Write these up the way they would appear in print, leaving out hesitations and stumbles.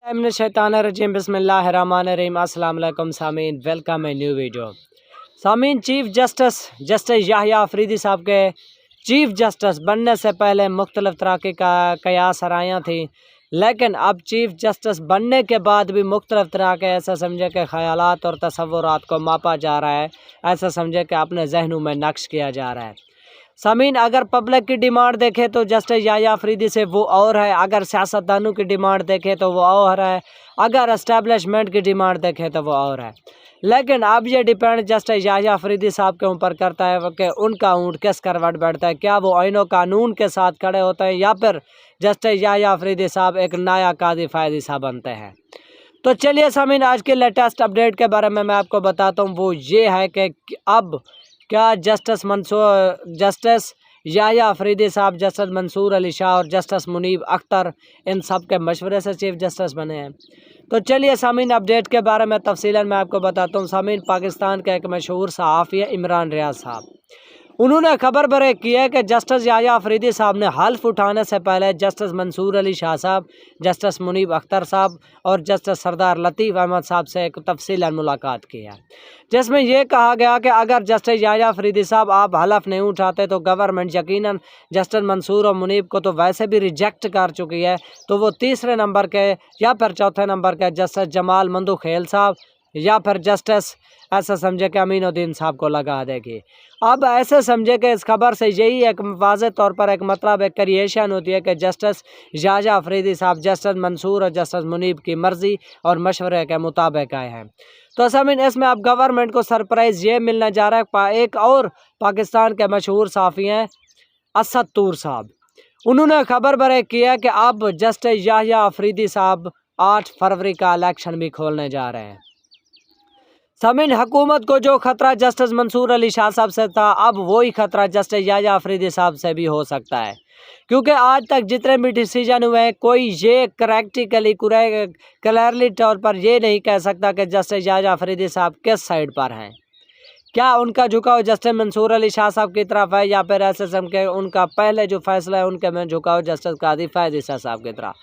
शैतानरजीम बिस्मिल्लाहिर्रहमानिर्रहीम। अस्सलाम वालेकुम Sameen, welcome a new video. Sameen, chief justice Yahya Afridi sahib के चीफ जस्टिस बनने से पहले मुख्तलिफ तरह की कयास आरायाँ थी, लेकिन अब चीफ जस्टिस बनने के बाद भी मुख्तलिफ तरह के ऐसा समझे कि ख़यालात और तसव्वुरात को मापा जा रहा है, ऐसा समझे कि अपने जहनों में नक्श किया जा रहा है। सामीन, अगर पब्लिक की डिमांड देखें तो जस्टिस याहिया अफरीदी से वो और है, अगर सियासतदानों की डिमांड देखें तो वो और है, अगर एस्टेब्लिशमेंट की डिमांड देखें तो वो और है। लेकिन अब ये डिपेंड जस्टिस याहिया अफरीदी साहब के ऊपर करता है कि उनका ऊँट किस करवट बैठता है, क्या वो आईन व कानून के साथ खड़े होते हैं या फिर जस्टिस याहिया अफरीदी साहब एक नया काजी फायदी साहब बनते हैं। तो चलिए सामीन, आज के लेटेस्ट अपडेट के बारे में मैं आपको बताता हूँ। वो ये है कि अब क्या जस्टिस याहिया अफरीदी साहब, जस्टिस मंसूर अली शाह और जस्टिस मुनीब अख्तर इन सब के मशवरे से चीफ जस्टिस बने हैं। तो चलिए सामीन, अपडेट के बारे में तफसीलन मैं आपको बताता हूँ। सामीन, पाकिस्तान के एक मशहूर सहाफ़ी है इमरान रियाज साहब, उन्होंने खबर बरेक की है कि जस्टिस याहिया अफरीदी साहब ने हल्फ उठाने से पहले जस्टिस मंसूर अली शाह साहब, जस्टिस मुनीब अख्तर साहब और जस्टिस सरदार लतीफ़ अहमद साहब से एक तफसीलन मुलाकात की है, जिसमें यह कहा गया कि अगर जस्टिस याहिया अफरीदी साहब आप हल्फ नहीं उठाते तो गवर्नमेंट यकीनन जस्टिस मंसूर और मुनीब को तो वैसे भी रिजेक्ट कर चुकी है, तो वो तीसरे नंबर के या फिर चौथे नंबर के जस्टिस जमाल मंदू खेल साहब या फिर जस्टिस ऐसा समझे कि अमीनुद्दीन साहब को लगा देगी। अब ऐसे समझे कि इस खबर से यही एक वाज़ेह तौर पर एक मतलब एक क्रिएशन होती है कि जस्टिस याहिया अफरीदी साहब जस्टिस मंसूर और जस्टिस मुनीब की मर्ज़ी और मशवरे के मुताबिक आए हैं। तो सामीन, इसमें अब गवर्नमेंट को सरप्राइज़ ये मिलने जा रहा है। एक और पाकिस्तान के मशहूर सहाफ़ी हैं असद तूर साहब, उन्होंने खबर बरेक किया कि अब जस्टिस याहिया अफरीदी साहब 8 फरवरी का इलेक्शन भी खोलने जा रहे हैं। सामीन, हुकूमत को जो खतरा जस्टिस मंसूर अली शाह साहब से था, अब वही खतरा जस्टिस याहिया अफरीदी साहब से भी हो सकता है, क्योंकि आज तक जितने भी डिसीजन हुए हैं कोई ये क्लियरली तौर पर ये नहीं कह सकता कि जस्टिस याहिया अफरीदी साहब किस साइड पर हैं। क्या उनका झुकाव जस्टिस मंसूर अली शाह साहब की तरफ है या फिर ऐसे समझ के उनका पहले जो फैसला है उनके में झुकाव जस्टिस काजी फायदी साहब की तरफ।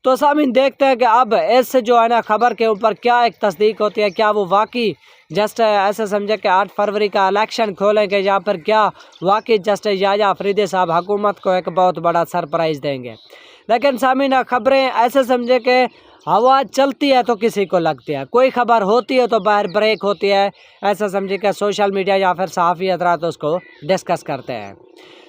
तो सामीन, देखते हैं कि अब इससे जो है ना खबर के ऊपर क्या एक तस्दीक होती है, क्या वो वाकई जस्ट ऐसे समझे कि 8 फरवरी का इलेक्शन खोलेंगे या फिर क्या वाकई जस्टिस याहिया अफरीदी साहब हुकूमत को एक बहुत बड़ा सरप्राइज़ देंगे। लेकिन सामीन, खबरें ऐसे समझे कि हवा चलती है तो किसी को लगती है, कोई खबर होती है तो बाहर ब्रेक होती है, ऐसा समझे कि सोशल मीडिया या फिर सहाफ़ी हज़रात उसको डिस्कस करते हैं।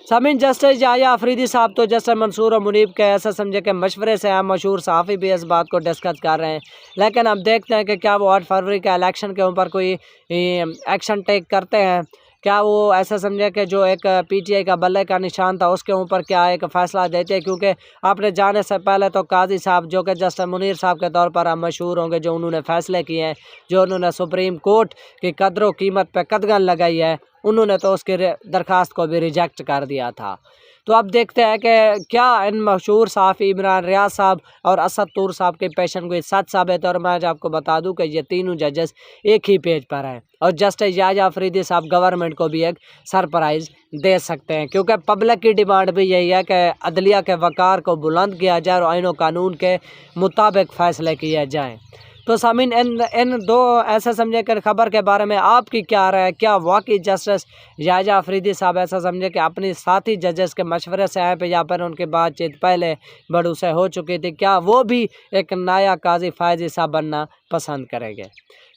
सामीन, जस्टिस याहिया अफरीदी साहब तो जस्टिस मंसूर और मुनीब के ऐसा समझे कि मशवरे से हम मशहूर सहाफ़ी भी इस बात को डिस्कस कर रहे हैं। लेकिन अब देखते हैं कि क्या वो 8 फरवरी के इलेक्शन के ऊपर कोई एक्शन टेक करते हैं, क्या वो ऐसा समझे कि जो एक पीटीआई का बल्ले का निशान था उसके ऊपर क्या एक फ़ैसला देते हैं। क्योंकि आपने जाने से पहले तो काजी साहब जो कि जस्टिस मुनीर साहब के तौर पर हम मशहूर होंगे, जो उन्होंने फ़ैसले किए हैं, जो उन्होंने सुप्रीम कोर्ट की कदर व कीमत पर कदगन लगाई है, उन्होंने तो उसकी दरख्वास्त को भी रिजेक्ट कर दिया था। तो अब देखते हैं कि क्या इन मशहूर सहाफ़ी इमरान रियाज साहब और असद तूर साहब के पेशन को सच साबित है। और मैं आज आपको बता दूं कि ये तीनों जजेस एक ही पेज पर हैं और जस्टिस याहिया अफरीदी साहब गवर्नमेंट को भी एक सरप्राइज़ दे सकते हैं, क्योंकि पब्लिक की डिमांड भी यही है कि अदलिया के वक़ार को बुलंद किया जाए और आईन व कानून के मुताबिक फ़ैसले किए जाएँ। तो सामीन, इन दो ऐसा समझे कर खबर के बारे में आपकी क्या राय है? क्या वाकई जस्टिस याहिया अफरीदी साहब ऐसा समझे कि अपनी साथी जजेस के मशवरे से आए पे या फिर उनकी बातचीत पहले बड़ों से हो चुकी थी, क्या वो भी एक नया काजी फायदी साहब बनना पसंद करेंगे?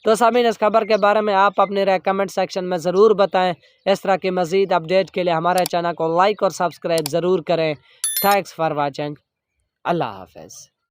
तो सामीन, इस खबर के बारे में आप अपनी राय कमेंट सेक्शन में ज़रूर बताएं। इस तरह की मज़ीद अपडेट के लिए हमारे चैनल को लाइक और सब्सक्राइब ज़रूर करें। Thanks for watching. अल्लाह हाफ़िज़।